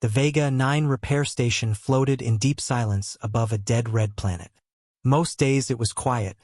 The Vega 9 repair station floated in deep silence above a dead red planet. Most days it was quiet,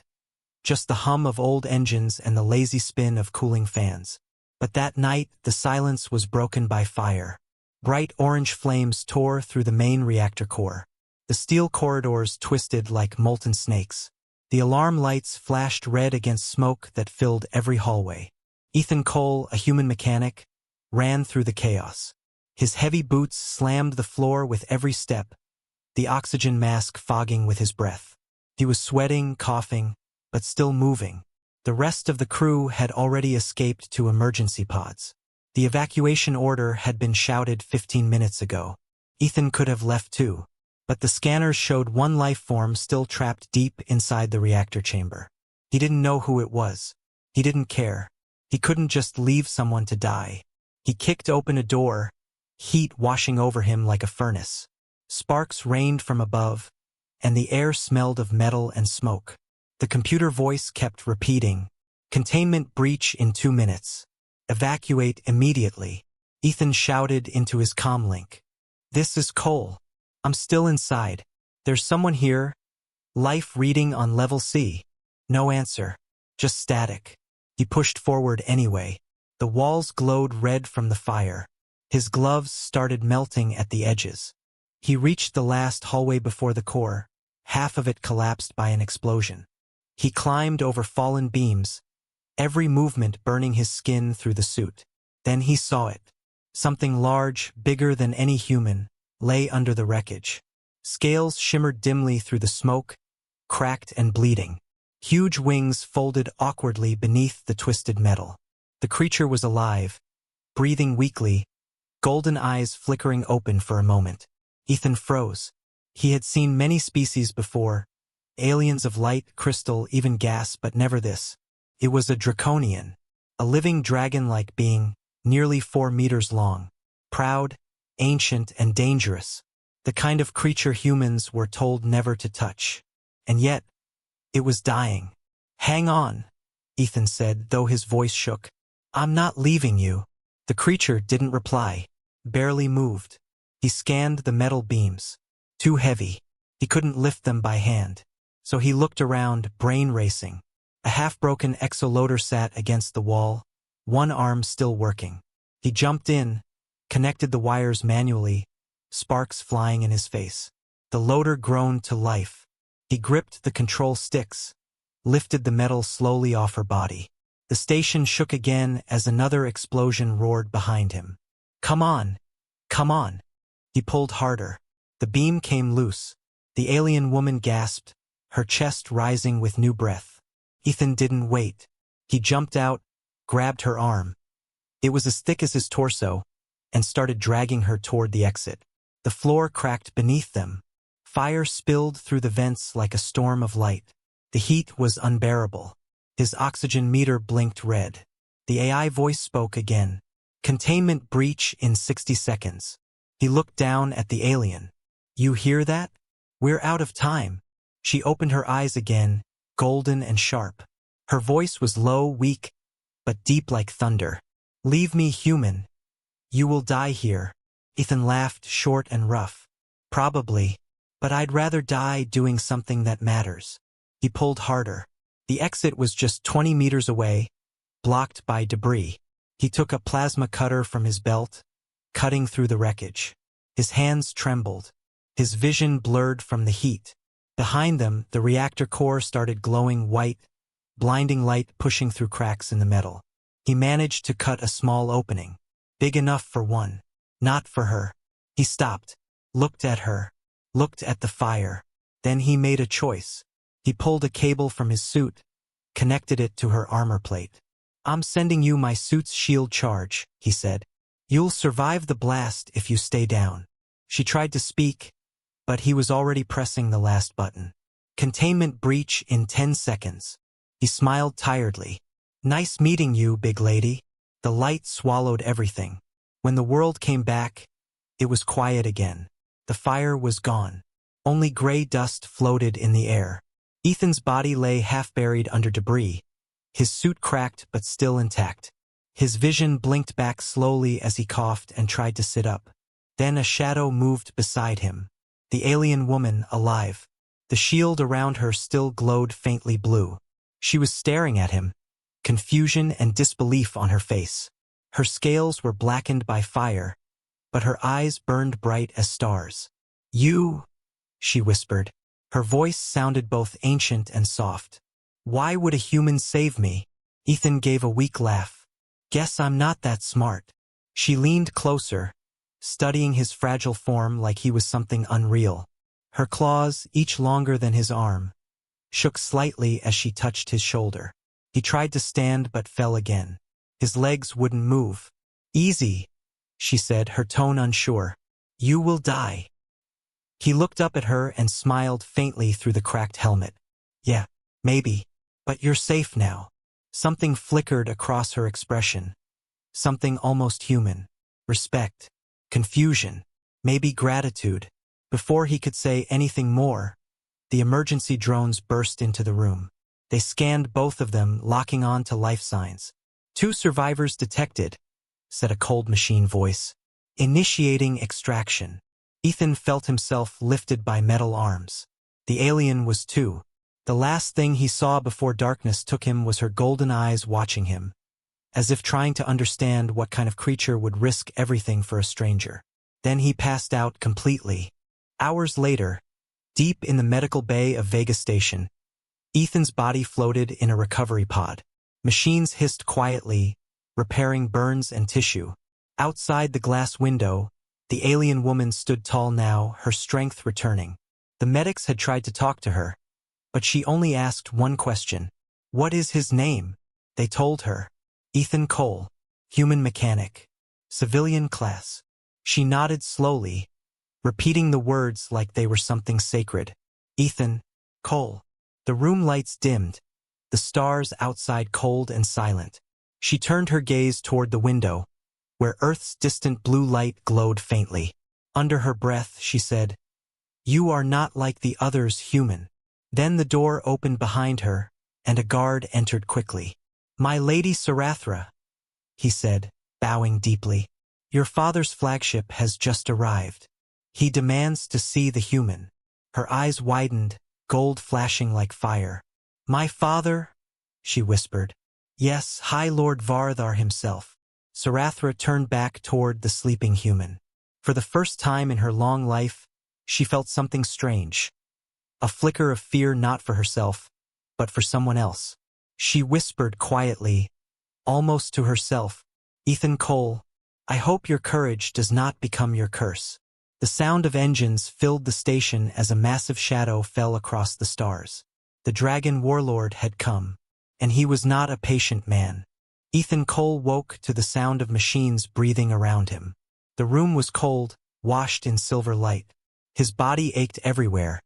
just the hum of old engines and the lazy spin of cooling fans. But that night, the silence was broken by fire. Bright orange flames tore through the main reactor core. The steel corridors twisted like molten snakes. The alarm lights flashed red against smoke that filled every hallway. Ethan Cole, a human mechanic, ran through the chaos. His heavy boots slammed the floor with every step, the oxygen mask fogging with his breath. He was sweating, coughing, but still moving. The rest of the crew had already escaped to emergency pods. The evacuation order had been shouted 15 minutes ago. Ethan could have left too, but the scanners showed one life form still trapped deep inside the reactor chamber. He didn't know who it was. He didn't care. He couldn't just leave someone to die. He kicked open a door, heat washing over him like a furnace. Sparks rained from above, and the air smelled of metal and smoke. The computer voice kept repeating, "Containment breach in 2 minutes. Evacuate immediately." Ethan shouted into his comlink. "This is Cole. I'm still inside. There's someone here. Life reading on level C." No answer. Just static. He pushed forward anyway. The walls glowed red from the fire. His gloves started melting at the edges. He reached the last hallway before the core. Half of it collapsed by an explosion. He climbed over fallen beams, every movement burning his skin through the suit. Then he saw it. Something large, bigger than any human, lay under the wreckage. Scales shimmered dimly through the smoke, cracked and bleeding. Huge wings folded awkwardly beneath the twisted metal. The creature was alive, breathing weakly, golden eyes flickering open for a moment. Ethan froze. He had seen many species before, aliens of light, crystal, even gas, but never this. It was a draconian, a living dragon-like being, nearly 4 meters long. Proud, ancient, and dangerous. The kind of creature humans were told never to touch. And yet, it was dying. "Hang on," Ethan said, though his voice shook. "I'm not leaving you." The creature didn't reply, barely moved. He scanned the metal beams. Too heavy. He couldn't lift them by hand. So he looked around, brain racing. A half-broken exoloader sat against the wall, one arm still working. He jumped in, connected the wires manually, sparks flying in his face. The loader groaned to life. He gripped the control sticks, lifted the metal slowly off her body. The station shook again as another explosion roared behind him. "Come on! Come on!" He pulled harder. The beam came loose. The alien woman gasped, her chest rising with new breath. Ethan didn't wait. He jumped out, grabbed her arm. It was as thick as his torso, and started dragging her toward the exit. The floor cracked beneath them. Fire spilled through the vents like a storm of light. The heat was unbearable. His oxygen meter blinked red. The AI voice spoke again. "Containment breach in 60 seconds. He looked down at the alien. "You hear that? We're out of time." She opened her eyes again, golden and sharp. Her voice was low, weak, but deep like thunder. "Leave me, human. You will die here." Ethan laughed, short and rough. "Probably, but I'd rather die doing something that matters." He pulled harder. The exit was just 20 meters away, blocked by debris. He took a plasma cutter from his belt, cutting through the wreckage. His hands trembled. His vision blurred from the heat. Behind them, the reactor core started glowing white, blinding light pushing through cracks in the metal. He managed to cut a small opening, big enough for one, not for her. He stopped, looked at her, looked at the fire. Then he made a choice. He pulled a cable from his suit, connected it to her armor plate. "I'm sending you my suit's shield charge," he said. "You'll survive the blast if you stay down." She tried to speak, but he was already pressing the last button. "Containment breach in 10 seconds. He smiled tiredly. "Nice meeting you, big lady." The light swallowed everything. When the world came back, it was quiet again. The fire was gone. Only gray dust floated in the air. Ethan's body lay half-buried under debris, his suit cracked but still intact. His vision blinked back slowly as he coughed and tried to sit up. Then a shadow moved beside him. The alien woman, alive. The shield around her still glowed faintly blue. She was staring at him, confusion and disbelief on her face. Her scales were blackened by fire, but her eyes burned bright as stars. "You," she whispered. Her voice sounded both ancient and soft. "Why would a human save me?" Ethan gave a weak laugh. "Guess I'm not that smart." She leaned closer, studying his fragile form like he was something unreal. Her claws, each longer than his arm, shook slightly as she touched his shoulder. He tried to stand but fell again. His legs wouldn't move. "Easy," she said, her tone unsure. "You will die." He looked up at her and smiled faintly through the cracked helmet. "Yeah, maybe. But you're safe now." Something flickered across her expression. Something almost human. Respect. Confusion. Maybe gratitude. Before he could say anything more, the emergency drones burst into the room. They scanned both of them, locking on to life signs. "2 survivors detected," said a cold machine voice. "Initiating extraction." Ethan felt himself lifted by metal arms. The alien was too. The last thing he saw before darkness took him was her golden eyes watching him, as if trying to understand what kind of creature would risk everything for a stranger. Then he passed out completely. Hours later, deep in the medical bay of Vega Station, Ethan's body floated in a recovery pod. Machines hissed quietly, repairing burns and tissue. Outside the glass window, the alien woman stood tall now, her strength returning. The medics had tried to talk to her, but she only asked one question. "What is his name?" They told her. "Ethan Cole, human mechanic, civilian class." She nodded slowly, repeating the words like they were something sacred. "Ethan Cole." The room lights dimmed, the stars outside cold and silent. She turned her gaze toward the window, where Earth's distant blue light glowed faintly. Under her breath, she said, "You are not like the others, human." Then the door opened behind her, and a guard entered quickly. "My Lady Sarathra," he said, bowing deeply. "Your father's flagship has just arrived. He demands to see the human." Her eyes widened, gold flashing like fire. "My father?" she whispered. "Yes, High Lord Varthar himself." Sarathra turned back toward the sleeping human. For the first time in her long life, she felt something strange. A flicker of fear, not for herself, but for someone else. She whispered quietly, almost to herself, "Ethan Cole, I hope your courage does not become your curse." The sound of engines filled the station as a massive shadow fell across the stars. The dragon warlord had come, and he was not a patient man. Ethan Cole woke to the sound of machines breathing around him. The room was cold, washed in silver light. His body ached everywhere,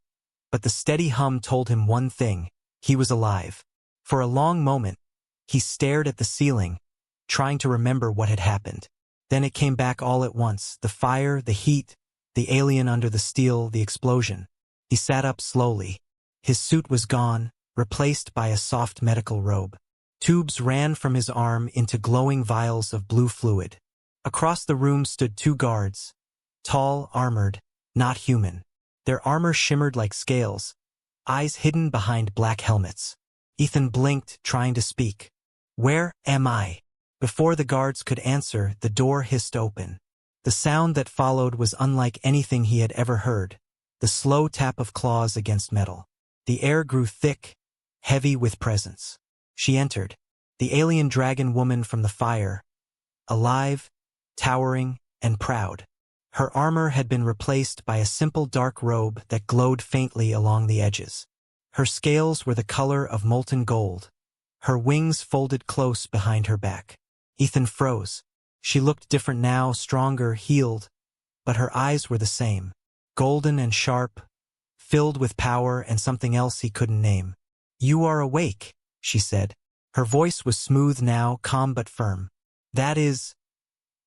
but the steady hum told him one thing: he was alive. For a long moment, he stared at the ceiling, trying to remember what had happened. Then it came back all at once: the fire, the heat, the alien under the steel, the explosion. He sat up slowly. His suit was gone, replaced by a soft medical robe. Tubes ran from his arm into glowing vials of blue fluid. Across the room stood 2 guards, tall, armored, not human. Their armor shimmered like scales, eyes hidden behind black helmets. Ethan blinked, trying to speak. "Where am I?" Before the guards could answer, the door hissed open. The sound that followed was unlike anything he had ever heard, the slow tap of claws against metal. The air grew thick, heavy with presence. She entered, the alien dragon woman from the fire, alive, towering, and proud. Her armor had been replaced by a simple dark robe that glowed faintly along the edges. Her scales were the color of molten gold, her wings folded close behind her back. Ethan froze. She looked different now, stronger, healed, but her eyes were the same, golden and sharp, filled with power and something else he couldn't name. "You are awake," she said. Her voice was smooth now, calm but firm. "That is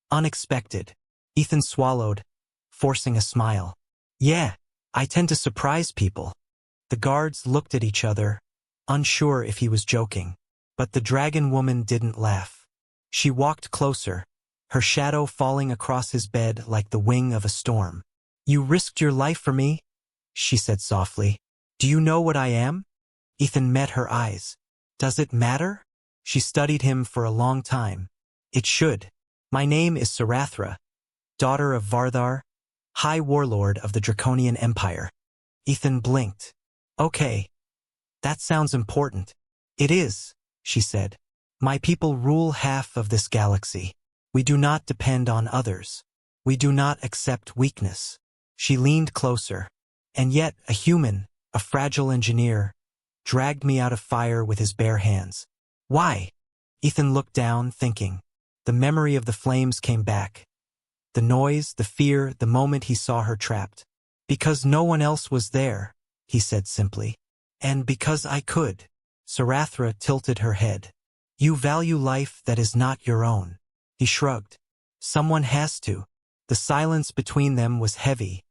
unexpected." Ethan swallowed, forcing a smile. "Yeah, I tend to surprise people." The guards looked at each other, unsure if he was joking. But the dragon woman didn't laugh. She walked closer, her shadow falling across his bed like the wing of a storm. "You risked your life for me," she said softly. "Do you know what I am?" Ethan met her eyes. "Does it matter?" She studied him for a long time. "It should. My name is Sarathra, daughter of Vardar, High Warlord of the Draconian Empire." Ethan blinked. "Okay. That sounds important." "It is," she said. "My people rule half of this galaxy. We do not depend on others. We do not accept weakness." She leaned closer. "And yet a human, a fragile engineer, dragged me out of fire with his bare hands. Why?" Ethan looked down, thinking. The memory of the flames came back. The noise, the fear, the moment he saw her trapped. "Because no one else was there," he said simply. "And because I could." Sarathra tilted her head. "You value life that is not your own." He shrugged. "Someone has to." The silence between them was heavy,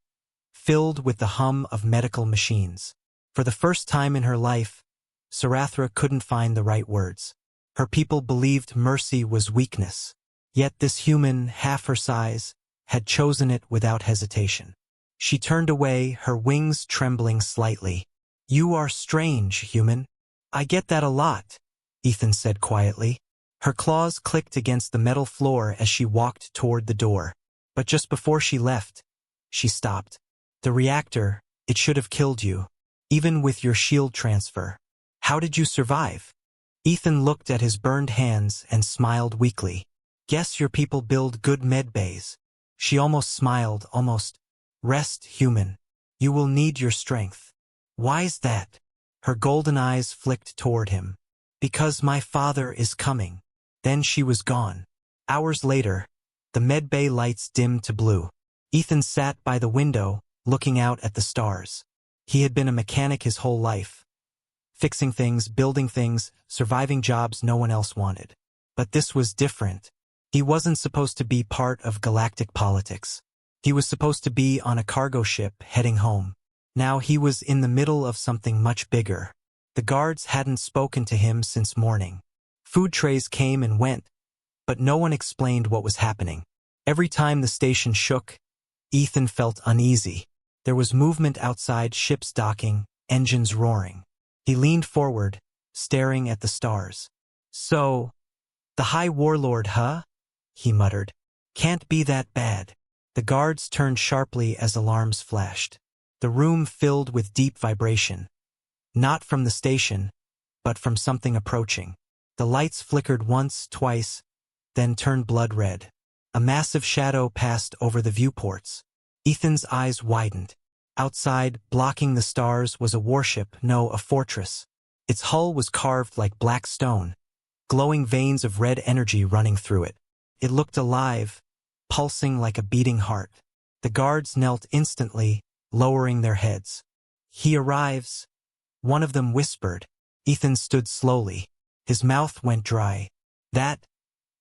filled with the hum of medical machines. For the first time in her life, Sarathra couldn't find the right words. Her people believed mercy was weakness. Yet this human, half her size, had chosen it without hesitation. She turned away, her wings trembling slightly. "You are strange, human." "I get that a lot," Ethan said quietly. Her claws clicked against the metal floor as she walked toward the door. But just before she left, she stopped. "The reactor, it should have killed you, even with your shield transfer. How did you survive?" Ethan looked at his burned hands and smiled weakly. "Guess your people build good med bays." She almost smiled, almost. "Rest, human. You will need your strength." "Why's that?" Her golden eyes flicked toward him. "Because my father is coming." Then she was gone. Hours later, the med bay lights dimmed to blue. Ethan sat by the window, looking out at the stars. He had been a mechanic his whole life, fixing things, building things, surviving jobs no one else wanted. But this was different. He wasn't supposed to be part of galactic politics. He was supposed to be on a cargo ship heading home. Now he was in the middle of something much bigger. The guards hadn't spoken to him since morning. Food trays came and went, but no one explained what was happening. Every time the station shook, Ethan felt uneasy. There was movement outside, ships docking, engines roaring. He leaned forward, staring at the stars. "So, the High Warlord, huh?" he muttered. "Can't be that bad." The guards turned sharply as alarms flashed. The room filled with deep vibration. Not from the station, but from something approaching. The lights flickered once, twice, then turned blood red. A massive shadow passed over the viewports. Ethan's eyes widened. Outside, blocking the stars, was a warship, no, a fortress. Its hull was carved like black stone, glowing veins of red energy running through it. It looked alive, pulsing like a beating heart. The guards knelt instantly, lowering their heads. "He arrives," one of them whispered. Ethan stood slowly. His mouth went dry. "That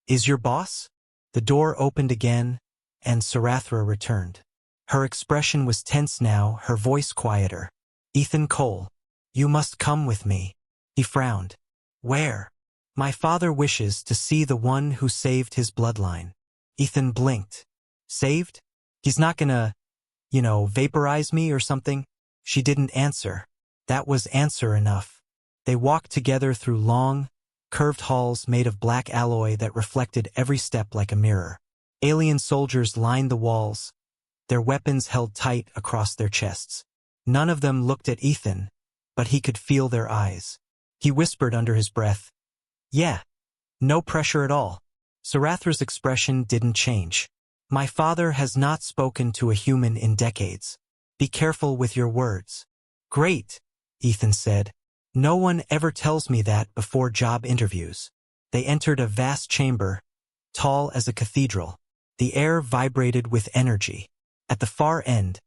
is your boss?" The door opened again, and Sarathra returned. Her expression was tense now, her voice quieter. "Ethan Cole, you must come with me." He frowned. "Where?" "My father wishes to see the one who saved his bloodline." Ethan blinked. "Saved? He's not gonna, vaporize me or something?" She didn't answer. That was answer enough. They walked together through long, curved halls made of black alloy that reflected every step like a mirror. Alien soldiers lined the walls, their weapons held tight across their chests. None of them looked at Ethan, but he could feel their eyes. He whispered under his breath, "Yeah, no pressure at all." Sarathra's expression didn't change. "My father has not spoken to a human in decades. Be careful with your words." "Great," Ethan said. "No one ever tells me that before job interviews." They entered a vast chamber, tall as a cathedral. The air vibrated with energy. At the far end,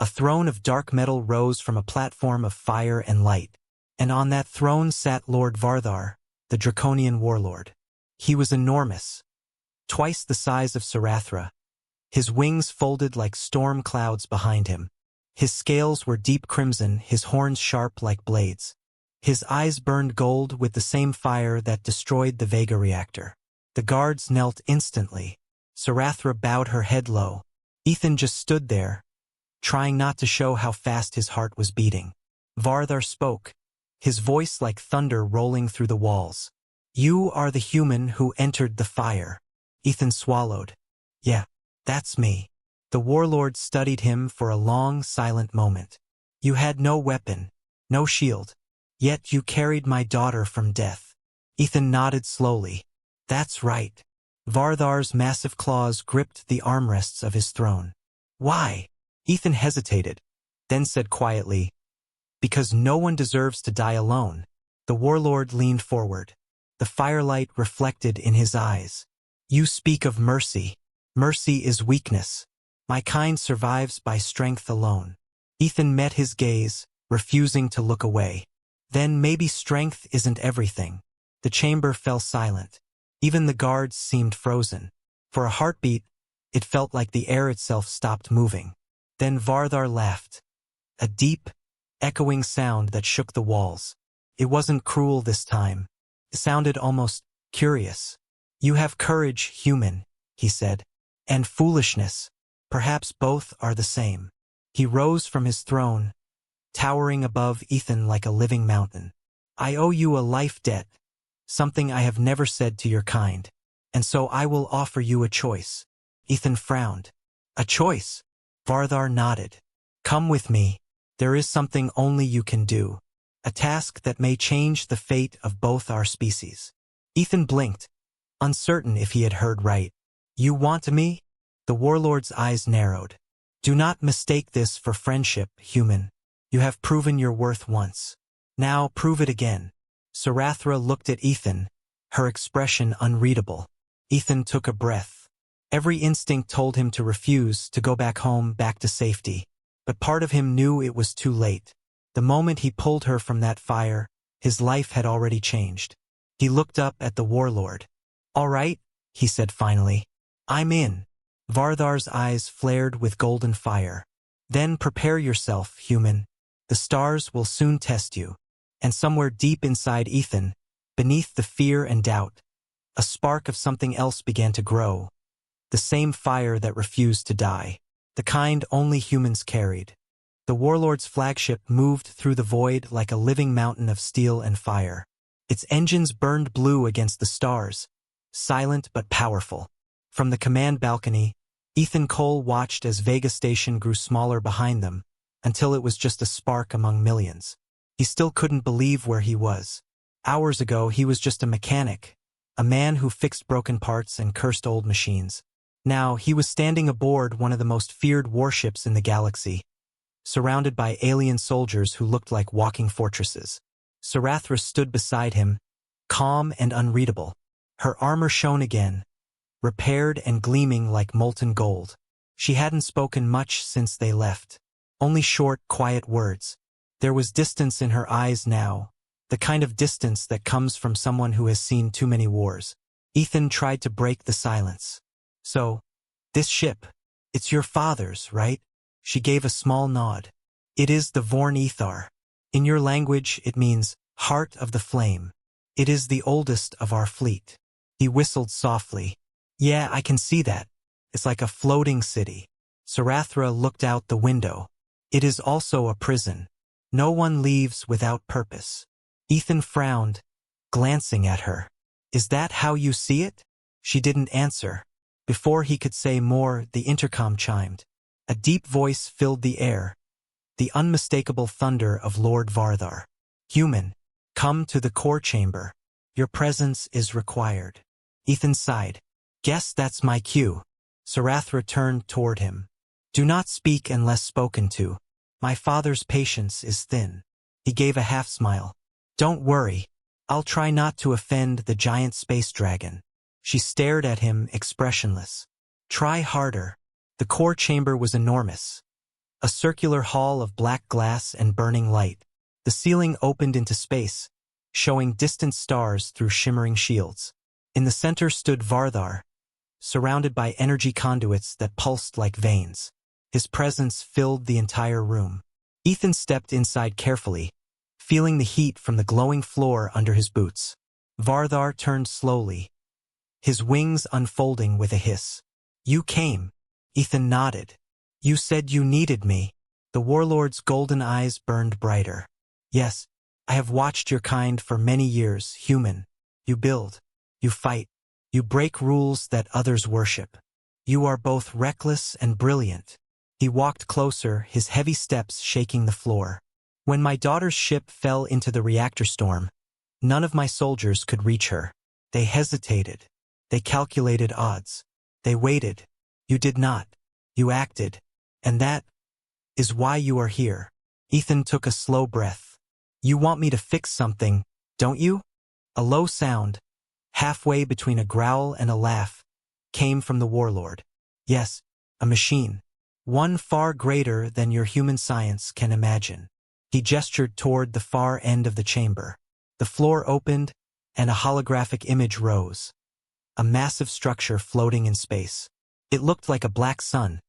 a throne of dark metal rose from a platform of fire and light, and on that throne sat Lord Vardar, the Draconian warlord. He was enormous, twice the size of Sarathra, his wings folded like storm clouds behind him. His scales were deep crimson, his horns sharp like blades. His eyes burned gold with the same fire that destroyed the Vega reactor. The guards knelt instantly. Sarathra bowed her head low. Ethan just stood there, trying not to show how fast his heart was beating. Vardar spoke, his voice like thunder rolling through the walls. You are the human who entered the fire. Ethan swallowed. Yeah, that's me. The warlord studied him for a long, silent moment. You had no weapon, no shield, yet you carried my daughter from death. Ethan nodded slowly. That's right. Vardar's massive claws gripped the armrests of his throne. Why? Ethan hesitated, then said quietly, because no one deserves to die alone. The warlord leaned forward. The firelight reflected in his eyes. You speak of mercy. Mercy is weakness. My kind survives by strength alone. Ethan met his gaze, refusing to look away. Then maybe strength isn't everything. The chamber fell silent. Even the guards seemed frozen. For a heartbeat, it felt like the air itself stopped moving. Then Vardar laughed. A deep, echoing sound that shook the walls. It wasn't cruel this time. It sounded almost curious. You have courage, human, he said. And foolishness. Perhaps both are the same. He rose from his throne, towering above Ethan like a living mountain. I owe you a life debt, something I have never said to your kind, and so I will offer you a choice. Ethan frowned. A choice? Vardar nodded. Come with me. There is something only you can do. A task that may change the fate of both our species. Ethan blinked, uncertain if he had heard right. You want me? The warlord's eyes narrowed. Do not mistake this for friendship, human. You have proven your worth once. Now prove it again. Sarathra looked at Ethan, her expression unreadable. Ethan took a breath. Every instinct told him to refuse, to go back home, back to safety. But part of him knew it was too late. The moment he pulled her from that fire, his life had already changed. He looked up at the warlord. All right, he said finally. I'm in. Vardar's eyes flared with golden fire. Then prepare yourself, human. The stars will soon test you. And somewhere deep inside Ethan, beneath the fear and doubt, a spark of something else began to grow. The same fire that refused to die. The kind only humans carried. The warlord's flagship moved through the void like a living mountain of steel and fire. Its engines burned blue against the stars, silent but powerful. From the command balcony, Ethan Cole watched as Vega Station grew smaller behind them, until it was just a spark among millions. He still couldn't believe where he was. Hours ago, he was just a mechanic, a man who fixed broken parts and cursed old machines. Now, he was standing aboard one of the most feared warships in the galaxy, surrounded by alien soldiers who looked like walking fortresses. Sarathra stood beside him, calm and unreadable. Her armor shone again, repaired and gleaming like molten gold. She hadn't spoken much since they left. Only short, quiet words. There was distance in her eyes now, the kind of distance that comes from someone who has seen too many wars. Ethan tried to break the silence. So, this ship, it's your father's, right? She gave a small nod. It is the Vorn Ethar. In your language, it means heart of the flame. It is the oldest of our fleet. He whistled softly. Yeah, I can see that. It's like a floating city. Sarathra looked out the window. It is also a prison. No one leaves without purpose. Ethan frowned, glancing at her. Is that how you see it? She didn't answer. Before he could say more, the intercom chimed. A deep voice filled the air, the unmistakable thunder of Lord Vardar. Human, come to the core chamber. Your presence is required. Ethan sighed. Guess that's my cue. Sarathra turned toward him. Do not speak unless spoken to. My father's patience is thin. He gave a half-smile. Don't worry. I'll try not to offend the giant space dragon. She stared at him, expressionless. Try harder. The core chamber was enormous. A circular hall of black glass and burning light. The ceiling opened into space, showing distant stars through shimmering shields. In the center stood Vardar, surrounded by energy conduits that pulsed like veins. His presence filled the entire room. Ethan stepped inside carefully, feeling the heat from the glowing floor under his boots. Vardar turned slowly, his wings unfolding with a hiss. You came. Ethan nodded. You said you needed me. The warlord's golden eyes burned brighter. Yes, I have watched your kind for many years, human. You build. You fight. You break rules that others worship. You are both reckless and brilliant. He walked closer, his heavy steps shaking the floor. When my daughter's ship fell into the reactor storm, none of my soldiers could reach her. They hesitated. They calculated odds. They waited. You did not. You acted. And that is why you are here. Ethan took a slow breath. You want me to fix something, don't you? A low sound, halfway between a growl and a laugh, came from the warlord. Yes, a machine. One far greater than your human science can imagine. He gestured toward the far end of the chamber. The floor opened, and a holographic image rose. A massive structure floating in space. It looked like a black sun,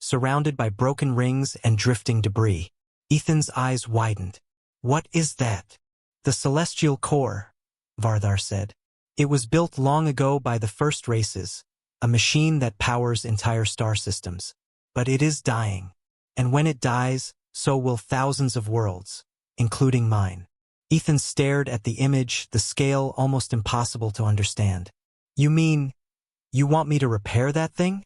surrounded by broken rings and drifting debris. Ethan's eyes widened. What is that? The celestial core, Vardar said. It was built long ago by the first races, a machine that powers entire star systems. But it is dying. And when it dies, so will thousands of worlds, including mine. Ethan stared at the image, the scale almost impossible to understand. You mean, you want me to repair that thing?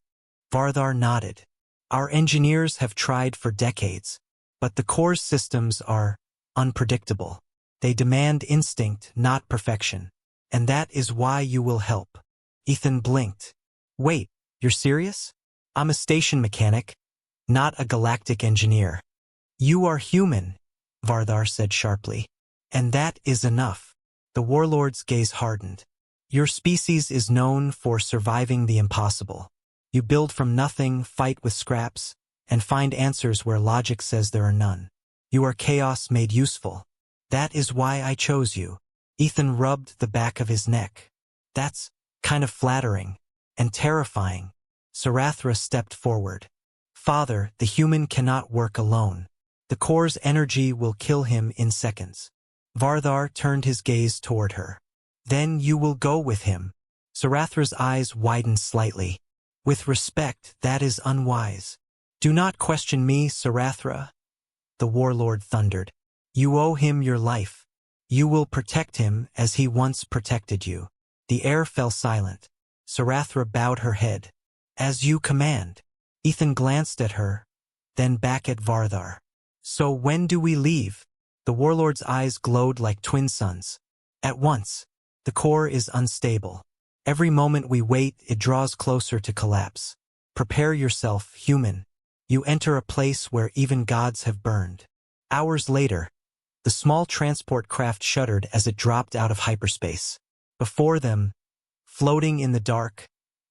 Vardar nodded. Our engineers have tried for decades, but the core's systems are unpredictable. They demand instinct, not perfection. And that is why you will help. Ethan blinked. Wait, you're serious? I'm a station mechanic, not a galactic engineer. You are human, Vardar said sharply. And that is enough. The warlord's gaze hardened. Your species is known for surviving the impossible. You build from nothing, fight with scraps, and find answers where logic says there are none. You are chaos made useful. That is why I chose you. Ethan rubbed the back of his neck. That's kind of flattering and terrifying. Sarathra stepped forward. Father, the human cannot work alone. The core's energy will kill him in seconds. Vardar turned his gaze toward her. Then you will go with him. Sarathra's eyes widened slightly. With respect, that is unwise. Do not question me, Sarathra, the warlord thundered. You owe him your life. You will protect him as he once protected you. The air fell silent. Sarathra bowed her head. As you command. Ethan glanced at her, then back at Vardar. So when do we leave? The warlord's eyes glowed like twin suns. At once. The core is unstable. Every moment we wait, it draws closer to collapse. Prepare yourself, human. You enter a place where even gods have burned. Hours later, the small transport craft shuddered as it dropped out of hyperspace. Before them, floating in the dark,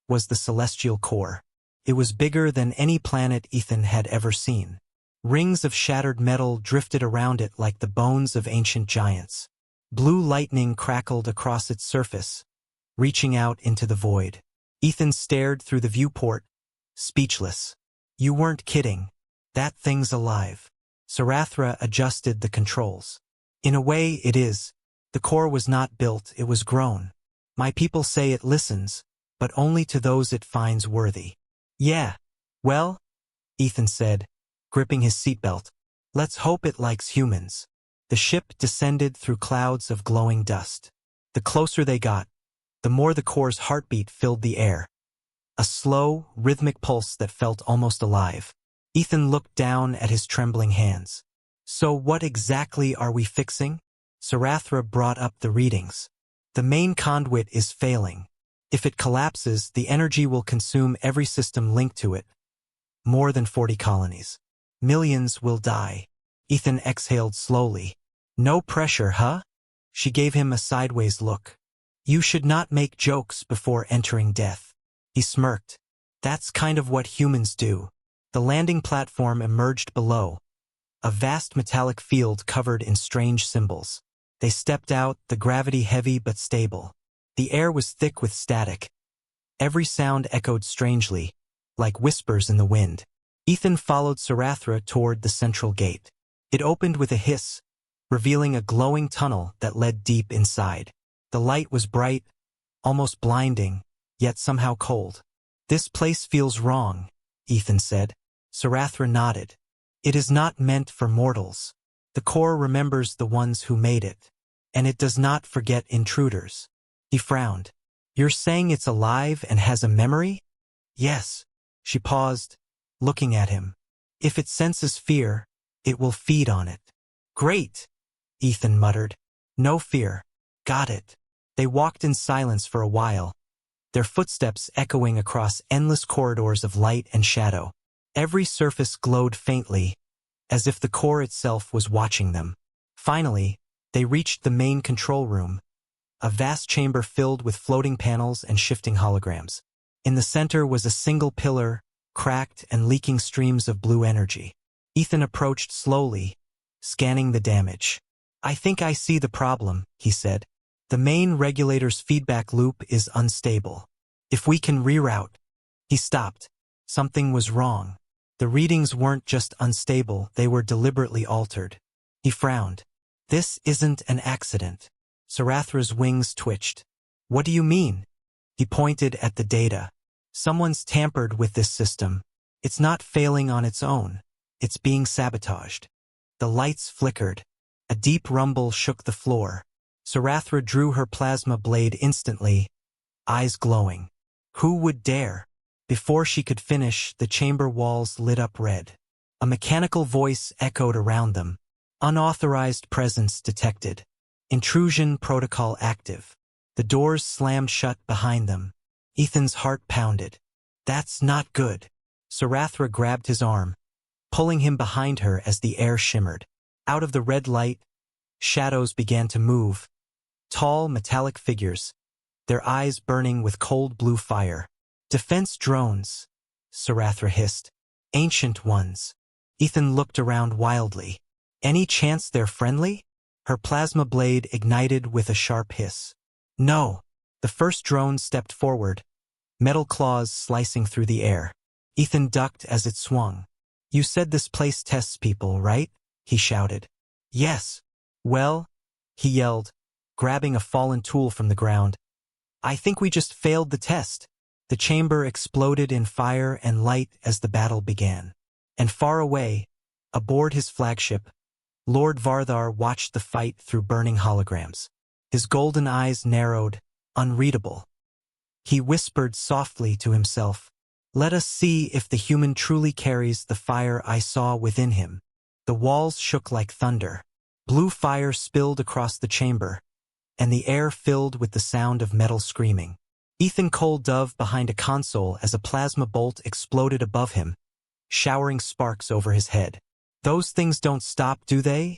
was the celestial core. It was bigger than any planet Ethan had ever seen. Rings of shattered metal drifted around it like the bones of ancient giants. Blue lightning crackled across its surface, reaching out into the void. Ethan stared through the viewport, speechless. You weren't kidding. That thing's alive. Sarathra adjusted the controls. In a way, it is. The core was not built, it was grown. My people say it listens, but only to those it finds worthy. Yeah. Well, Ethan said, gripping his seatbelt. Let's hope it likes humans. The ship descended through clouds of glowing dust. The closer they got, the more the core's heartbeat filled the air. A slow, rhythmic pulse that felt almost alive. Ethan looked down at his trembling hands. So what exactly are we fixing? Sarathra brought up the readings. The main conduit is failing. If it collapses, the energy will consume every system linked to it. More than 40 colonies. Millions will die. Ethan exhaled slowly. No pressure, huh? She gave him a sideways look. You should not make jokes before entering death. He smirked. That's kind of what humans do. The landing platform emerged below, a vast metallic field covered in strange symbols. They stepped out, the gravity heavy but stable. The air was thick with static. Every sound echoed strangely, like whispers in the wind. Ethan followed Sarathra toward the central gate. It opened with a hiss, revealing a glowing tunnel that led deep inside. The light was bright, almost blinding, yet somehow cold. This place feels wrong, Ethan said. Sarathra nodded. It is not meant for mortals. The core remembers the ones who made it, and it does not forget intruders. He frowned. You're saying it's alive and has a memory? Yes. She paused, looking at him. If it senses fear, it will feed on it. Great, Ethan muttered. No fear. Got it. They walked in silence for a while, their footsteps echoing across endless corridors of light and shadow. Every surface glowed faintly, as if the core itself was watching them. Finally, they reached the main control room, a vast chamber filled with floating panels and shifting holograms. In the center was a single pillar, cracked and leaking streams of blue energy. Ethan approached slowly, scanning the damage. I think I see the problem, he said. The main regulator's feedback loop is unstable. If we can reroute. He stopped. Something was wrong. The readings weren't just unstable, they were deliberately altered. He frowned. This isn't an accident. Sarathra's wings twitched. What do you mean? He pointed at the data. Someone's tampered with this system. It's not failing on its own. It's being sabotaged. The lights flickered. A deep rumble shook the floor. Sarathra drew her plasma blade instantly, eyes glowing. Who would dare? Before she could finish, the chamber walls lit up red. A mechanical voice echoed around them. Unauthorized presence detected. Intrusion protocol active. The doors slammed shut behind them. Ethan's heart pounded. That's not good. Sarathra grabbed his arm, pulling him behind her as the air shimmered. Out of the red light, shadows began to move. Tall, metallic figures, their eyes burning with cold blue fire. Defense drones, Sarathra hissed. Ancient ones. Ethan looked around wildly. Any chance they're friendly? Her plasma blade ignited with a sharp hiss. No. The first drone stepped forward, metal claws slicing through the air. Ethan ducked as it swung. You said this place tests people, right? He shouted. Yes. Well, he yelled, grabbing a fallen tool from the ground. I think we just failed the test. The chamber exploded in fire and light as the battle began. And far away, aboard his flagship, Lord Varthar watched the fight through burning holograms. His golden eyes narrowed, unreadable. He whispered softly to himself, let us see if the human truly carries the fire I saw within him. The walls shook like thunder. Blue fire spilled across the chamber, and the air filled with the sound of metal screaming. Ethan dove behind a console as a plasma bolt exploded above him, showering sparks over his head. Those things don't stop, do they?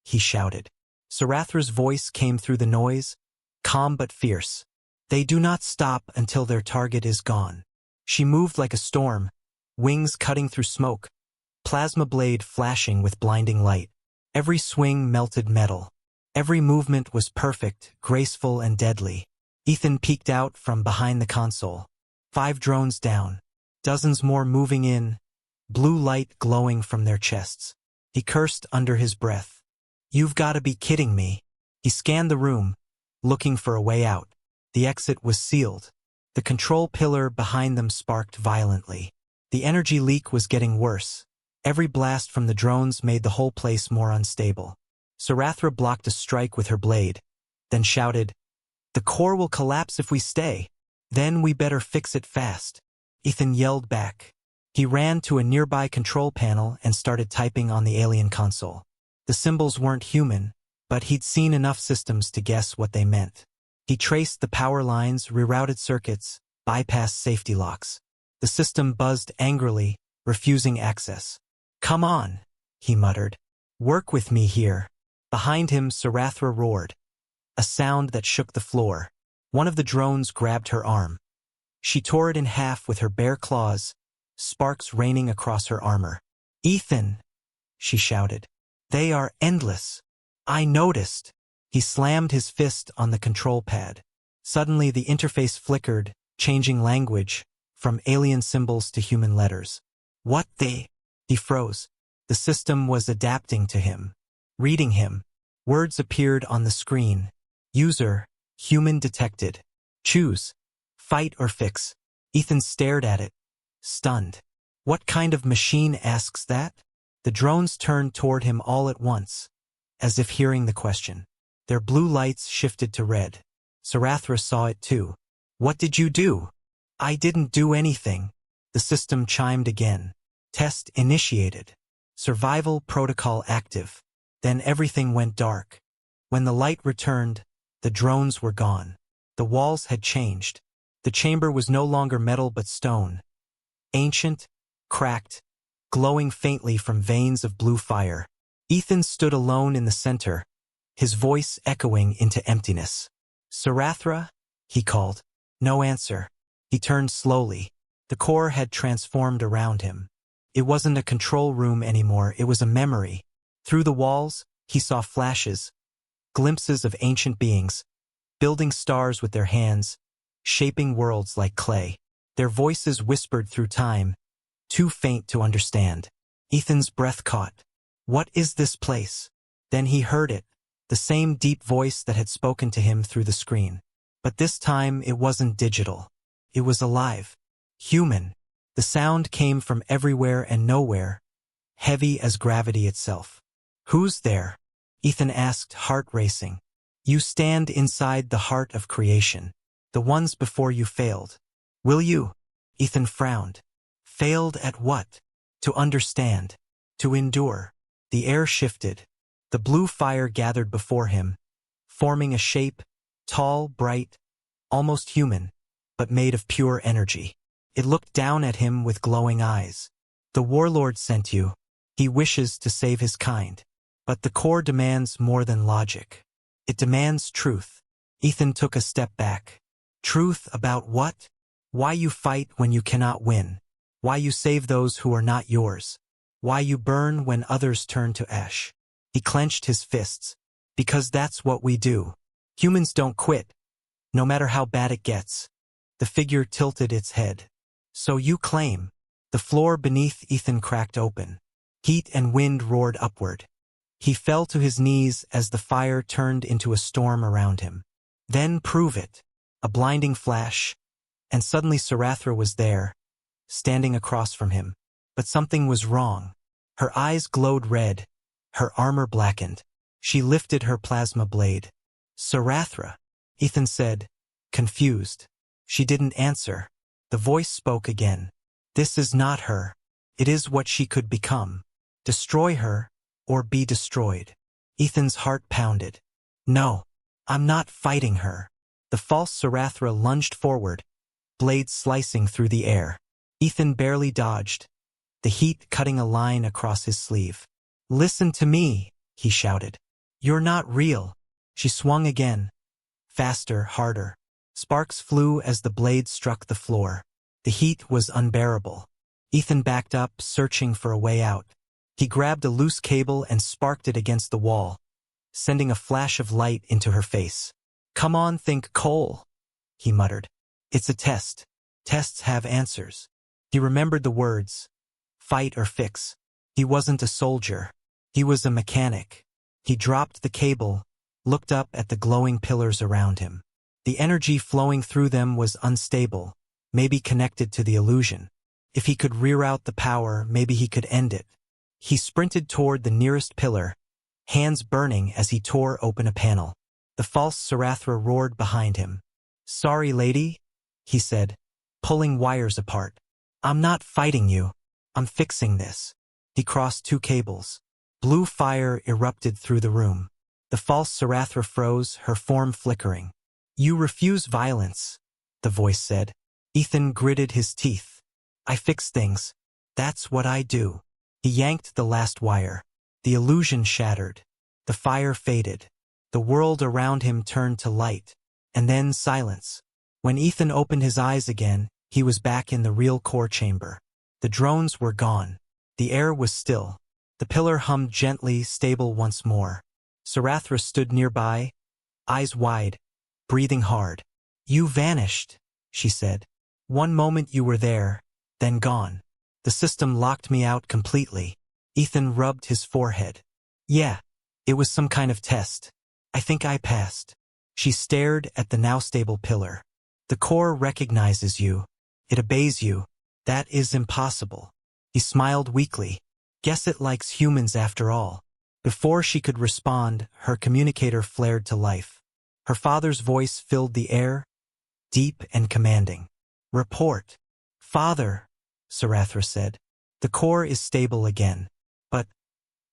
He shouted. Sarathra's voice came through the noise, calm but fierce. They do not stop until their target is gone. She moved like a storm, wings cutting through smoke, plasma blade flashing with blinding light. Every swing melted metal. Every movement was perfect, graceful and deadly. Ethan peeked out from behind the console. 5 drones down. Dozens more moving in, blue light glowing from their chests. He cursed under his breath. You've got to be kidding me. He scanned the room, looking for a way out. The exit was sealed. The control pillar behind them sparked violently. The energy leak was getting worse. Every blast from the drones made the whole place more unstable. Sarathra blocked a strike with her blade, then shouted, the core will collapse if we stay. Then we better fix it fast. Ethan yelled back. He ran to a nearby control panel and started typing on the alien console. The symbols weren't human, but he'd seen enough systems to guess what they meant. He traced the power lines, rerouted circuits, bypassed safety locks. The system buzzed angrily, refusing access. Come on, he muttered. Work with me here. Behind him, Sarathra roared, a sound that shook the floor. One of the drones grabbed her arm. She tore it in half with her bare claws, sparks raining across her armor. Ethan, she shouted. They are endless. I noticed. He slammed his fist on the control pad. Suddenly the interface flickered, changing language, from alien symbols to human letters. What the? He froze. The system was adapting to him, reading him. Words appeared on the screen. User, human detected. Choose. Fight or fix. Ethan stared at it, stunned. What kind of machine asks that? The drones turned toward him all at once, as if hearing the question. Their blue lights shifted to red. Sarathra saw it too. What did you do? I didn't do anything. The system chimed again. Test initiated. Survival protocol active. Then everything went dark. When the light returned, the drones were gone. The walls had changed. The chamber was no longer metal but stone. Ancient, cracked, glowing faintly from veins of blue fire. Ethan stood alone in the center, his voice echoing into emptiness. Sarathra? He called. No answer. He turned slowly. The core had transformed around him. It wasn't a control room anymore, it was a memory. Through the walls, he saw flashes, glimpses of ancient beings, building stars with their hands, shaping worlds like clay. Their voices whispered through time, too faint to understand. Ethan's breath caught. What is this place? Then he heard it, the same deep voice that had spoken to him through the screen. But this time it wasn't digital. It was alive. Human. The sound came from everywhere and nowhere, heavy as gravity itself. Who's there? Ethan asked, heart racing. You stand inside the heart of creation. The ones before you failed. Will you? Ethan frowned. Failed at what? To understand. To endure. The air shifted. The blue fire gathered before him, forming a shape, tall, bright, almost human, but made of pure energy. It looked down at him with glowing eyes. The warlord sent you. He wishes to save his kind. But the core demands more than logic. It demands truth. Ethan took a step back. Truth about what? Why you fight when you cannot win. Why you save those who are not yours. Why you burn when others turn to ash. He clenched his fists. Because that's what we do. Humans don't quit, no matter how bad it gets. The figure tilted its head. So you claim. The floor beneath Ethan cracked open. Heat and wind roared upward. He fell to his knees as the fire turned into a storm around him. Then prove it. A blinding flash, and suddenly Sarathra was there, standing across from him. But something was wrong. Her eyes glowed red, her armor blackened. She lifted her plasma blade. Sarathra, Ethan said, confused. She didn't answer. The voice spoke again. This is not her. It is what she could become. Destroy her, or be destroyed. Ethan's heart pounded. No, I'm not fighting her. The false Sarathra lunged forward, blade slicing through the air. Ethan barely dodged, the heat cutting a line across his sleeve. Listen to me, he shouted. You're not real. She swung again. Faster, harder. Sparks flew as the blade struck the floor. The heat was unbearable. Ethan backed up, searching for a way out. He grabbed a loose cable and sparked it against the wall, sending a flash of light into her face. Come on, think Cole, he muttered. It's a test. Tests have answers. He remembered the words. Fight or fix. He wasn't a soldier. He was a mechanic. He dropped the cable, looked up at the glowing pillars around him. The energy flowing through them was unstable, maybe connected to the illusion. If he could reroute the power, maybe he could end it. He sprinted toward the nearest pillar, hands burning as he tore open a panel. The false Sarathra roared behind him. Sorry, lady, he said, pulling wires apart. I'm not fighting you. I'm fixing this. He crossed two cables. Blue fire erupted through the room. The false Sarathra froze, her form flickering. You refuse violence, the voice said. Ethan gritted his teeth. I fix things. That's what I do. He yanked the last wire. The illusion shattered. The fire faded. The world around him turned to light, and then silence. When Ethan opened his eyes again, he was back in the real core chamber. The drones were gone. The air was still. The pillar hummed gently, stable once more. Sarathra stood nearby, eyes wide, breathing hard. You vanished, she said. One moment you were there, then gone. The system locked me out completely. Ethan rubbed his forehead. Yeah, it was some kind of test. I think I passed. She stared at the now stable pillar. The core recognizes you. It obeys you. That is impossible. He smiled weakly. Guess it likes humans after all. Before she could respond, her communicator flared to life. Her father's voice filled the air, deep and commanding. Report. Father, Sarathra said. The core is stable again. But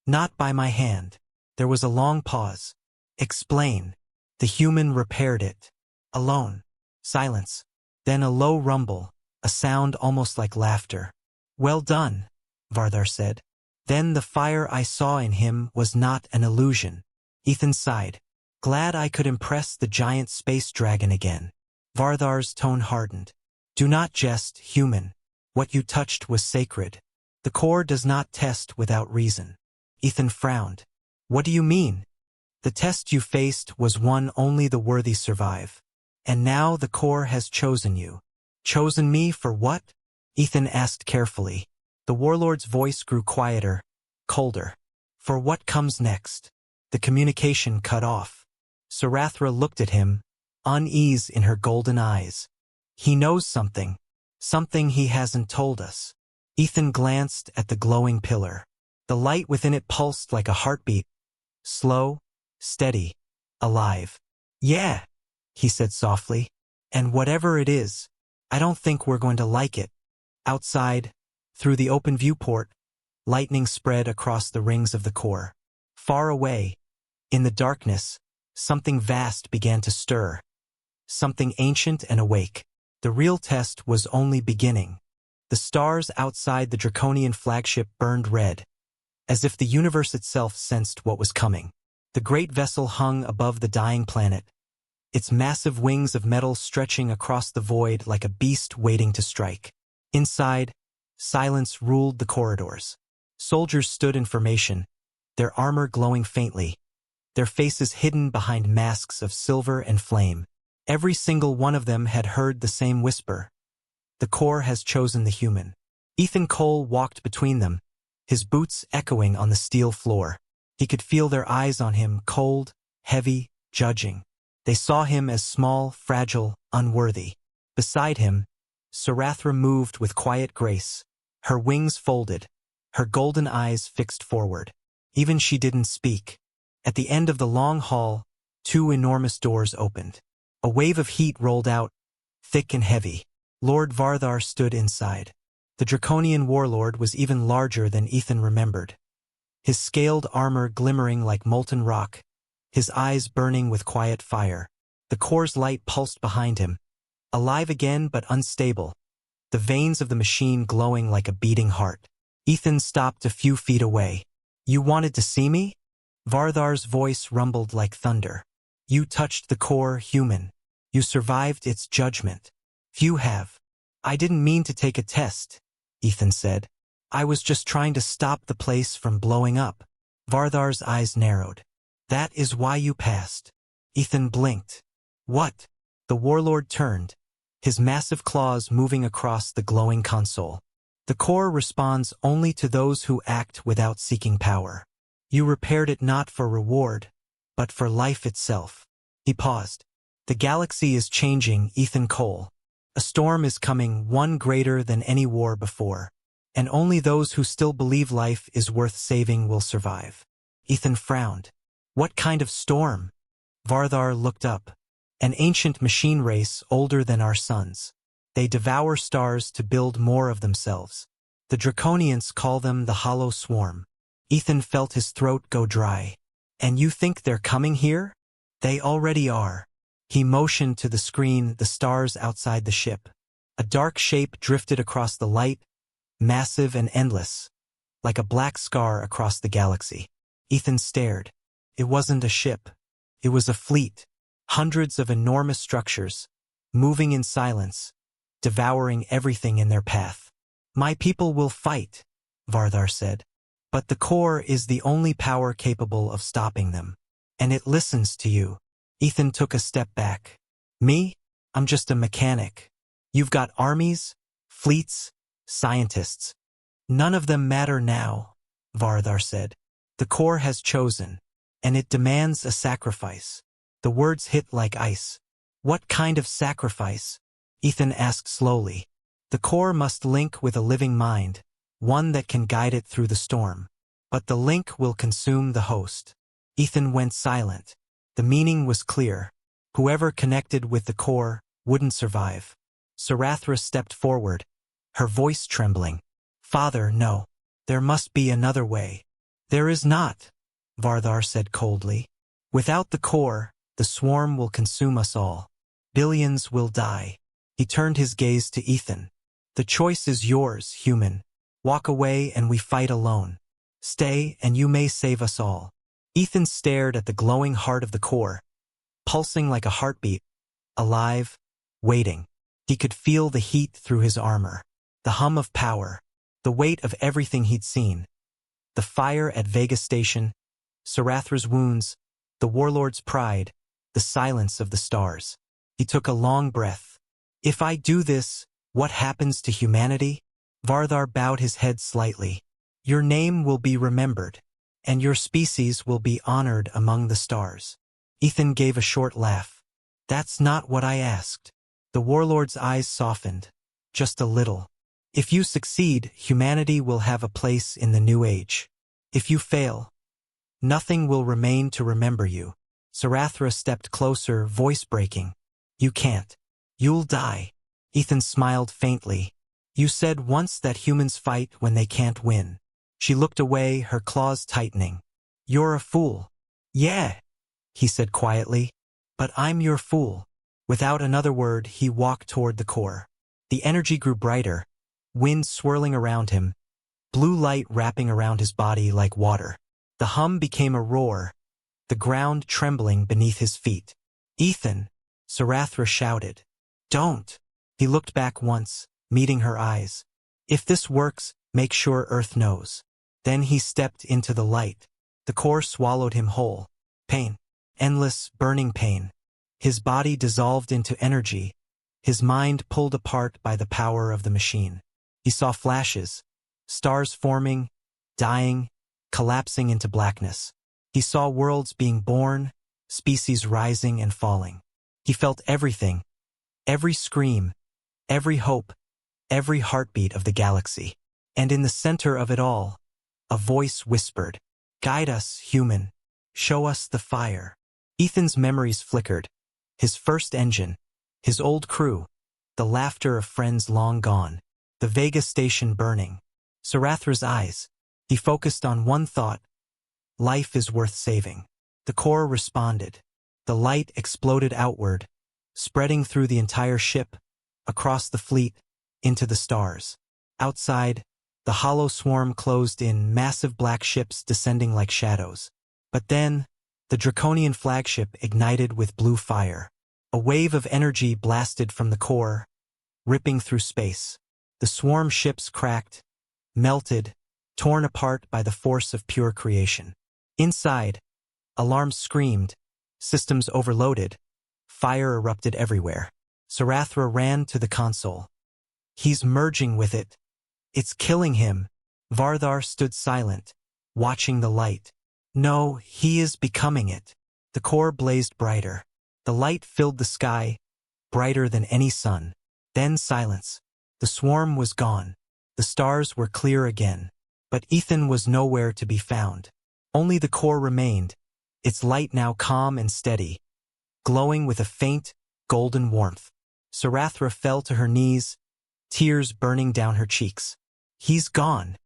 not by my hand. There was a long pause. Explain. The human repaired it. Alone. Silence. Then a low rumble, a sound almost like laughter. Well done, Vardar said. Then the fire I saw in him was not an illusion. Ethan sighed. Glad I could impress the giant space dragon again. Vardar's tone hardened. Do not jest, human. What you touched was sacred. The core does not test without reason. Ethan frowned. What do you mean? The test you faced was one only the worthy survive. And now the core has chosen you. Chosen me for what? Ethan asked carefully. The warlord's voice grew quieter, colder. For what comes next? The communication cut off. Sarathra looked at him, unease in her golden eyes. He knows something. Something he hasn't told us. Ethan glanced at the glowing pillar. The light within it pulsed like a heartbeat. Slow, steady, alive. Yeah, he said softly. And whatever it is, I don't think we're going to like it. Outside, through the open viewport, lightning spread across the rings of the core. Far away, in the darkness, something vast began to stir. Something ancient and awake. The real test was only beginning. The stars outside the draconian flagship burned red, as if the universe itself sensed what was coming. The great vessel hung above the dying planet, its massive wings of metal stretching across the void like a beast waiting to strike. Inside, silence ruled the corridors. Soldiers stood in formation, their armor glowing faintly, their faces hidden behind masks of silver and flame. Every single one of them had heard the same whisper. The core has chosen the human. Ethan Cole walked between them, his boots echoing on the steel floor. He could feel their eyes on him, cold, heavy, judging. They saw him as small, fragile, unworthy. Beside him, Sarathra moved with quiet grace, her wings folded, her golden eyes fixed forward. Even she didn't speak. At the end of the long hall, two enormous doors opened. A wave of heat rolled out, thick and heavy. Lord Vardar stood inside. The draconian warlord was even larger than Ethan remembered. His scaled armor glimmering like molten rock, his eyes burning with quiet fire. The core's light pulsed behind him, alive again but unstable, the veins of the machine glowing like a beating heart. Ethan stopped a few feet away. You wanted to see me? Vardar's voice rumbled like thunder. You touched the core, human. You survived its judgment. Few have. I didn't mean to take a test, Ethan said. I was just trying to stop the place from blowing up. Vardar's eyes narrowed. That is why you passed. Ethan blinked. What? The warlord turned, his massive claws moving across the glowing console. The core responds only to those who act without seeking power. You repaired it not for reward, but for life itself. He paused. The galaxy is changing, Ethan Cole. A storm is coming, one greater than any war before. And only those who still believe life is worth saving will survive. Ethan frowned. What kind of storm? Vardar looked up. An ancient machine race older than our suns. They devour stars to build more of themselves. The Draconians call them the Hollow Swarm. Ethan felt his throat go dry. And you think they're coming here? They already are. He motioned to the screen, the stars outside the ship. A dark shape drifted across the light, massive and endless, like a black scar across the galaxy. Ethan stared. It wasn't a ship. It was a fleet. Hundreds of enormous structures, moving in silence, devouring everything in their path. My people will fight, Vardar said. But the core is the only power capable of stopping them. And it listens to you. Ethan took a step back. Me? I'm just a mechanic. You've got armies, fleets, scientists. None of them matter now, Vardar said. The core has chosen, and it demands a sacrifice. The words hit like ice. What kind of sacrifice? Ethan asked slowly. The core must link with a living mind, one that can guide it through the storm. But the link will consume the host. Ethan went silent. The meaning was clear. Whoever connected with the core wouldn't survive. Sarathra stepped forward, her voice trembling. Father, no. There must be another way. There is not, Vardar said coldly. Without the core, the swarm will consume us all. Billions will die. He turned his gaze to Ethan. The choice is yours, human. Walk away and we fight alone. Stay and you may save us all. Ethan stared at the glowing heart of the core, pulsing like a heartbeat, alive, waiting. He could feel the heat through his armor, the hum of power, the weight of everything he'd seen. The fire at Vega Station, Sarathra's wounds, the warlord's pride, the silence of the stars. He took a long breath. If I do this, what happens to humanity? Vardar bowed his head slightly. Your name will be remembered, and your species will be honored among the stars. Ethan gave a short laugh. That's not what I asked. The warlord's eyes softened, just a little. If you succeed, humanity will have a place in the new age. If you fail, nothing will remain to remember you. Sarathra stepped closer, voice breaking. You can't. You'll die. Ethan smiled faintly. You said once that humans fight when they can't win. She looked away, her claws tightening. You're a fool. Yeah, he said quietly. But I'm your fool. Without another word, he walked toward the core. The energy grew brighter, wind swirling around him, blue light wrapping around his body like water. The hum became a roar, the ground trembling beneath his feet. Ethan, Sarathra shouted. Don't. He looked back once, meeting her eyes. If this works, make sure Earth knows. Then he stepped into the light. The core swallowed him whole. Pain. Endless, burning pain. His body dissolved into energy, his mind pulled apart by the power of the machine. He saw flashes, stars forming, dying, collapsing into blackness. He saw worlds being born, species rising and falling. He felt everything, every scream, every hope, every heartbeat of the galaxy. And in the center of it all, a voice whispered, "Guide us, human. Show us the fire." Ethan's memories flickered. His first engine, his old crew, the laughter of friends long gone, the Vega station burning. Sarathra's eyes. He focused on one thought. Life is worth saving. The core responded. The light exploded outward, spreading through the entire ship, across the fleet, into the stars. Outside, the hollow swarm closed in, massive black ships descending like shadows. But then, the Draconian flagship ignited with blue fire. A wave of energy blasted from the core, ripping through space. The swarm ships cracked, melted, torn apart by the force of pure creation. Inside, alarms screamed, systems overloaded, fire erupted everywhere. Sarathra ran to the console. He's merging with it. It's killing him. Vardar stood silent, watching the light. No, he is becoming it. The core blazed brighter. The light filled the sky, brighter than any sun. Then silence. The swarm was gone. The stars were clear again. But Ethan was nowhere to be found. Only the core remained, its light now calm and steady, glowing with a faint, golden warmth. Sarathra fell to her knees, tears burning down her cheeks. He's gone.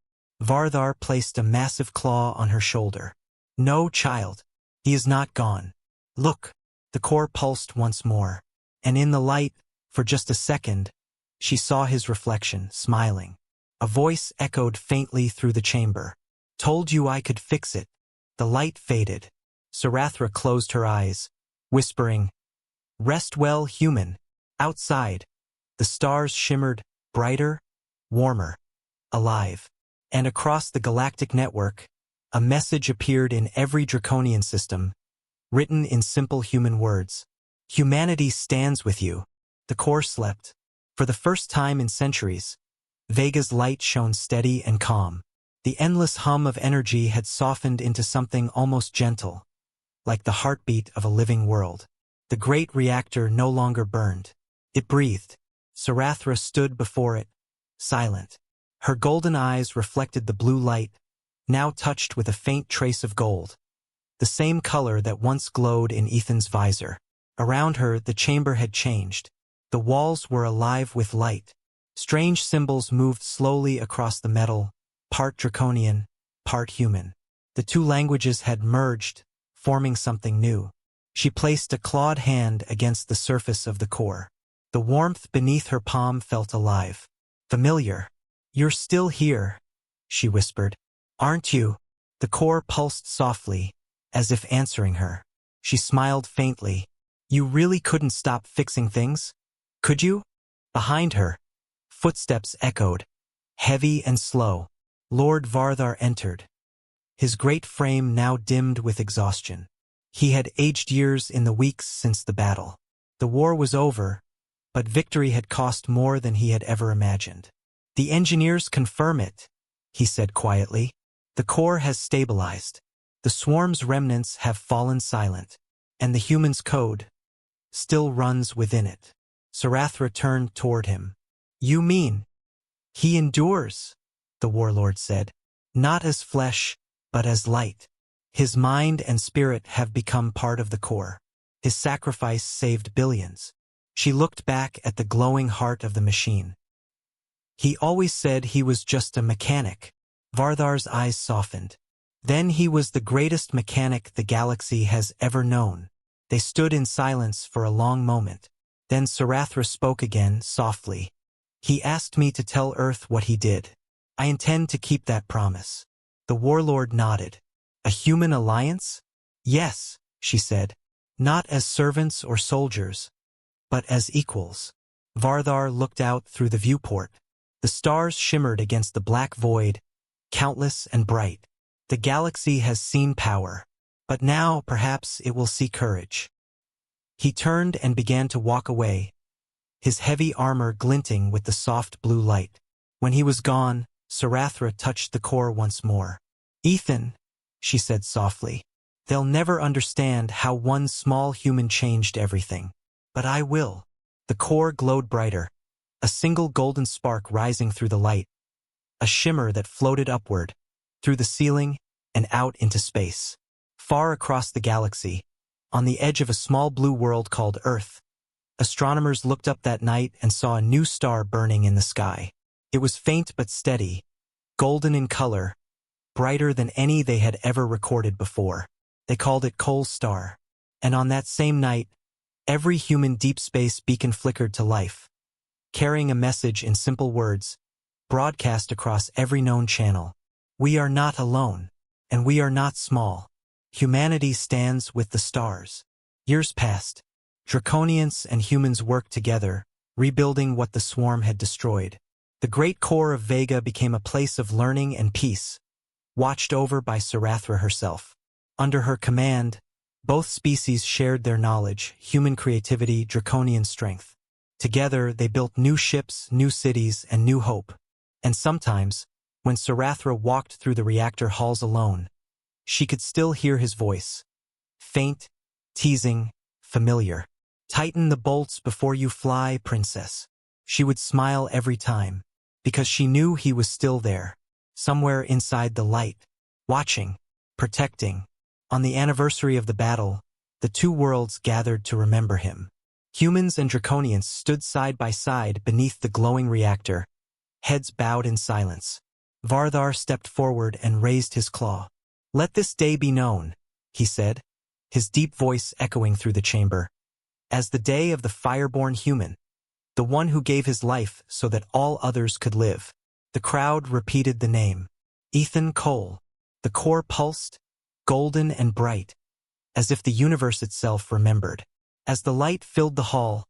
Vardar placed a massive claw on her shoulder. No, child. He is not gone. Look. The core pulsed once more. And in the light, for just a second, she saw his reflection, smiling. A voice echoed faintly through the chamber. Told you I could fix it. The light faded. Sarathra closed her eyes, whispering, Rest well, human. Outside, the stars shimmered, brighter, warmer, alive. And across the galactic network, a message appeared in every Draconian system, written in simple human words. Humanity stands with you. The core slept. For the first time in centuries, Vega's light shone steady and calm. The endless hum of energy had softened into something almost gentle, like the heartbeat of a living world. The great reactor no longer burned. It breathed. Sarathra stood before it, silent. Her golden eyes reflected the blue light, now touched with a faint trace of gold, the same color that once glowed in Ethan's visor. Around her, the chamber had changed. The walls were alive with light. Strange symbols moved slowly across the metal, part draconian, part human. The two languages had merged, forming something new. She placed a clawed hand against the surface of the core. The warmth beneath her palm felt alive. Familiar. "You're still here," she whispered. "Aren't you?" The core pulsed softly, as if answering her. She smiled faintly. "You really couldn't stop fixing things? Could you?" Behind her, footsteps echoed, heavy and slow. Lord Varthar entered, his great frame now dimmed with exhaustion. He had aged years in the weeks since the battle. The war was over, but victory had cost more than he had ever imagined. "The engineers confirm it," he said quietly. "The core has stabilized. The swarm's remnants have fallen silent, and the human's code still runs within it." Sarathra turned toward him. "You mean he endures?" the warlord said. "Not as flesh, but as light. His mind and spirit have become part of the core. His sacrifice saved billions." She looked back at the glowing heart of the machine. "He always said he was just a mechanic." Varthar's eyes softened. "Then he was the greatest mechanic the galaxy has ever known." They stood in silence for a long moment. Then Sarathra spoke again, softly. "He asked me to tell Earth what he did. I intend to keep that promise." The warlord nodded. "A human alliance?" "Yes," she said. "Not as servants or soldiers, but as equals." Varthar looked out through the viewport. The stars shimmered against the black void, countless and bright. The galaxy has seen power, but now perhaps it will see courage. He turned and began to walk away, his heavy armor glinting with the soft blue light. When he was gone, Sarathra touched the core once more. "Ethan," she said softly, "they'll never understand how one small human changed everything. But I will." The core glowed brighter, a single golden spark rising through the light, a shimmer that floated upward, through the ceiling and out into space. Far across the galaxy, on the edge of a small blue world called Earth, astronomers looked up that night and saw a new star burning in the sky. It was faint but steady, golden in color, brighter than any they had ever recorded before. They called it Cole's star. And on that same night, every human deep space beacon flickered to life, carrying a message in simple words, broadcast across every known channel. "We are not alone, and we are not small. Humanity stands with the stars." Years passed. Draconians and humans worked together, rebuilding what the swarm had destroyed. The great core of Vega became a place of learning and peace, watched over by Sarathra herself. Under her command, both species shared their knowledge, human creativity, draconian strength. Together, they built new ships, new cities, and new hope. And sometimes, when Sarathra walked through the reactor halls alone, she could still hear his voice. Faint, teasing, familiar. "Tighten the bolts before you fly, princess." She would smile every time, because she knew he was still there, somewhere inside the light, watching, protecting. On the anniversary of the battle, the two worlds gathered to remember him. Humans and Draconians stood side by side beneath the glowing reactor, heads bowed in silence. Varthar stepped forward and raised his claw. "Let this day be known," he said, his deep voice echoing through the chamber, "as the day of the fireborn human, the one who gave his life so that all others could live." The crowd repeated the name. Ethan Cole. The core pulsed, golden and bright, as if the universe itself remembered. As the light filled the hall,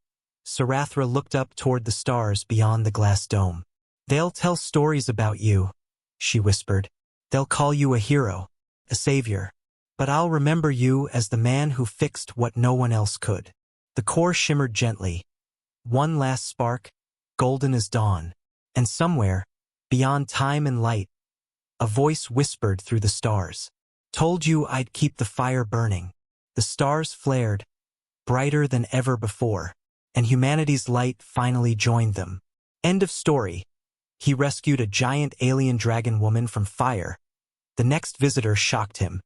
Sarathra looked up toward the stars beyond the glass dome. "They'll tell stories about you," she whispered. "They'll call you a hero, a savior. But I'll remember you as the man who fixed what no one else could." The core shimmered gently, one last spark, golden as dawn. And somewhere, beyond time and light, a voice whispered through the stars. "Told you I'd keep the fire burning." The stars flared, brighter than ever before, and humanity's light finally joined them. End of story. He rescued a giant alien dragon woman from fire. The next visitor shocked him.